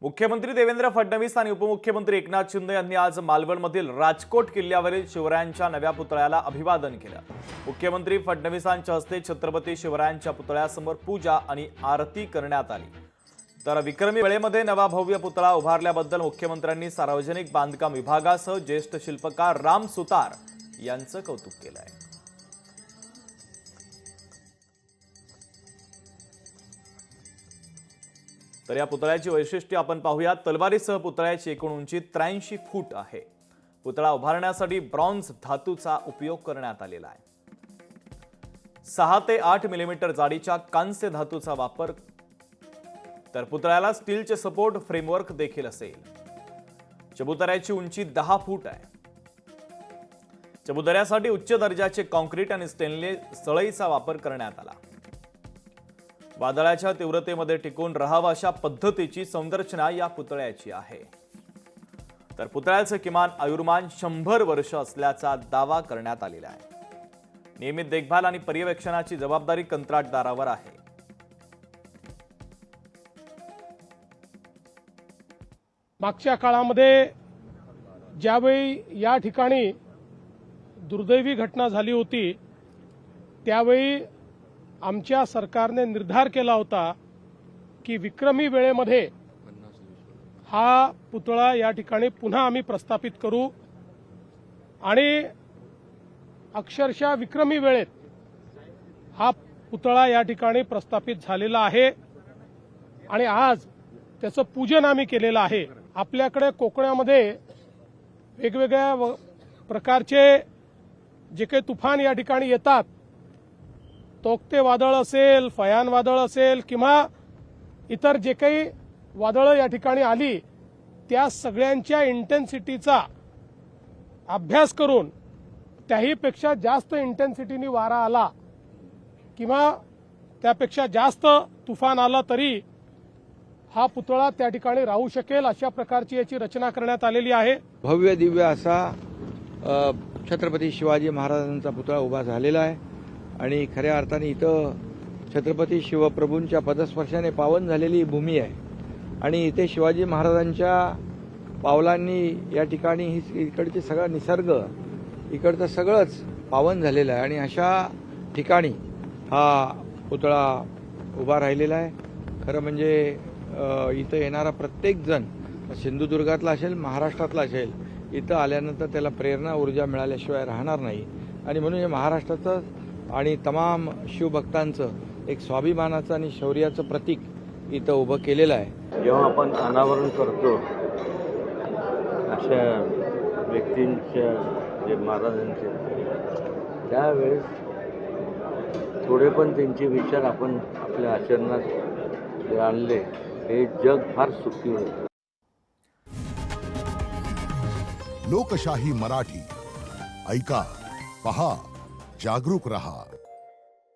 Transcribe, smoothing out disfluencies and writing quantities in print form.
मुख्यमंत्री देवेंद्र फडणवीस आणि उपमुख्यमंत्री एकनाथ शिंदे यांनी आज मालवणमधील राजकोट किल्ल्यावरील शिवरायांच्या नव्या पुतळ्याला अभिवादन केलं। मुख्यमंत्री फडणवीसांच्या हस्ते छत्रपती शिवरायांच्या पुतळ्यासमोर पूजा आणि आरती करण्यात आली। तर विक्रमी वेळेमध्ये नवा भव्य पुतळा उभारल्याबद्दल मुख्यमंत्र्यांनी सार्वजनिक बांधकाम विभागासह ज्येष्ठ शिल्पकार राम सुतार यांचं कौतुक केलं आहे। तर या पुतळ्याची वैशिष्ट्ये आपण पाहूया। तलवारीसह पुतळ्याची एकूण उंची 83 फूट आहे। पुतळा उभारण्यासाठी ब्रॉन्झ धातूचा उपयोग करण्यात आलेला आहे। 6 ते 8 मिलीमीटर जाडीच्या कांस्य धातूचा वापर। तर पुतळ्याला स्टीलचे सपोर्ट फ्रेमवर्क देखील असेल। चबुतऱ्याची उंची 10 फूट आहे। चबुतऱ्यासाठी उच्च दर्जाचे काँक्रीट आणि स्टेनलेस सळईचा वापर करण्यात आला। वादळाच्या तीव्रतेमध्ये टिकून राहावं अशा पद्धतीची संरचना या पुतळ्याची आहे। तर पुतळ्याचं किमान आयुर्मान 100 वर्ष असल्याचा दावा करण्यात आलेला आहे। नियमित देखभाल आणि पर्यवेक्षणाची जबाबदारी कंत्राटदारावर आहे। मागच्या काळामध्ये ज्यावेळी या ठिकाणी दुर्दैवी घटना झाली होती त्यावेळी आमच्या सरकारने निर्धार केला होता की विक्रमी वेळेमध्ये हा पुतळा या ठिकाणी पुन्हा आम्ही प्रस्थापित करू आणि अक्षरशः विक्रमी वेळेत हा पुतळा या ठिकाणी प्रस्थापित झालेला आहे आणि आज त्याचं पूजन आम्ही केलेलं आहे। आपल्याकडे कोकणामध्ये वेगवेगळ्या प्रकारचे जे काही तुफान या ठिकाणी येतात, तोक्ते वादळ असेल, फयान वादळ असेल किंवा इतर जे काही वादळं या ठिकाणी आली त्या सगळ्यांच्या इंटेन्सिटीचा अभ्यास करून त्याहीपेक्षा जास्त इंटेन्सिटीने वारा आला किंवा त्यापेक्षा जास्त तुफान आला तरी हा पुतळा त्या ठिकाणी राहू शकेल अशा प्रकारची याची रचना करण्यात आलेली आहे। भव्य दिव्य असा छत्रपती शिवाजी महाराजांचा पुतळा उभा झालेला आहे आणि खऱ्या अर्थाने इथं छत्रपती शिवप्रभूंच्या पदस्पर्शाने पावन झालेली भूमी आहे आणि इथे शिवाजी महाराजांच्या पावलांनी या ठिकाणी इकडचे सगळा निसर्ग, इकडचं सगळंच पावन झालेलं आहे आणि अशा ठिकाणी हा पुतळा उभा राहिलेला आहे। खरं म्हणजे इथं येणारा प्रत्येक जण सिंधुदुर्गातला असेल, महाराष्ट्रातला असेल, इथं आल्यानंतर त्याला प्रेरणा ऊर्जा मिळाल्याशिवाय राहणार नाही आणि म्हणून हे महाराष्ट्राचं आणि तमाम शिवभक्तांचं एक स्वाभिमानाचं आणि शौर्याचं प्रतीक इथं उभं केलेलं आहे। जेव्हा आपण अनावरण करतो अशा व्यक्तींच्या जे महाराजांचे, त्यावेळेस थोडे पण त्यांचे विचार आपण आपल्या आचरणात आणले हे जग फार सुखी होतं। लोकशाही मराठी ऐका, पहा, जागरूक रहा।